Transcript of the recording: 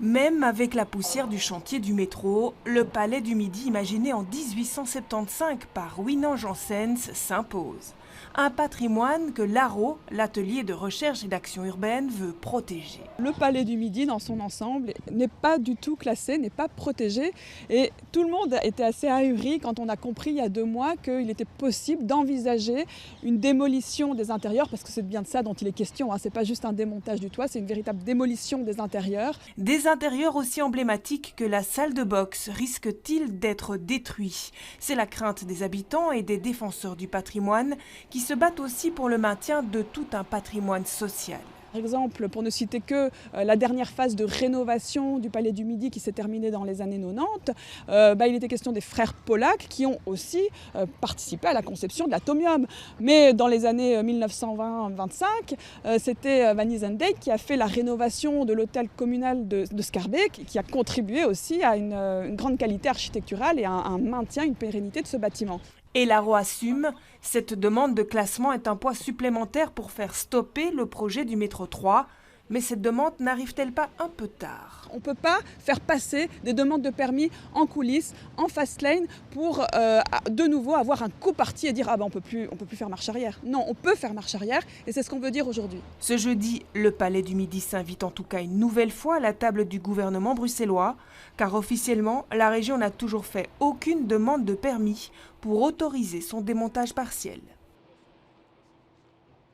Même avec la poussière du chantier du métro, le palais du Midi imaginé en 1875 par Winan Janssens s'impose. Un patrimoine que l'ARO, l'atelier de recherche et d'action urbaine, veut protéger. Le palais du Midi dans son ensemble n'est pas du tout classé, n'est pas protégé et tout le monde était assez ahuri quand on a compris il y a 2 mois qu'il était possible d'envisager une démolition des intérieurs, parce que c'est bien de ça dont il est question, hein. C'est pas juste un démontage du toit, c'est une véritable démolition des intérieurs. Des intérieurs aussi emblématiques que la salle de boxe risquent-ils d'être détruits? C'est la crainte des habitants et des défenseurs du patrimoine qui se battent aussi pour le maintien de tout un patrimoine social. Par exemple, pour ne citer que la dernière phase de rénovation du Palais du Midi qui s'est terminée dans les années 90, il était question des frères Pollack qui ont aussi participé à la conception de l'atomium. Mais dans les années 1920-25, c'était Van Isendijk qui a fait la rénovation de l'hôtel communal de Schaerbeek, qui a contribué aussi à une grande qualité architecturale et à un maintien, une pérennité de ce bâtiment. Et l'ARO assume, cette demande de classement est un poids supplémentaire pour faire stopper le projet du métro 3. Mais cette demande n'arrive-t-elle pas un peu tard? On ne peut pas faire passer des demandes de permis en coulisses, en fast lane, pour de nouveau avoir un coup parti et dire « Ah ben on peut plus faire marche arrière ». Non, on peut faire marche arrière et c'est ce qu'on veut dire aujourd'hui. Ce jeudi, le Palais du Midi s'invite en tout cas une nouvelle fois à la table du gouvernement bruxellois, car officiellement, la région n'a toujours fait aucune demande de permis pour autoriser son démontage partiel.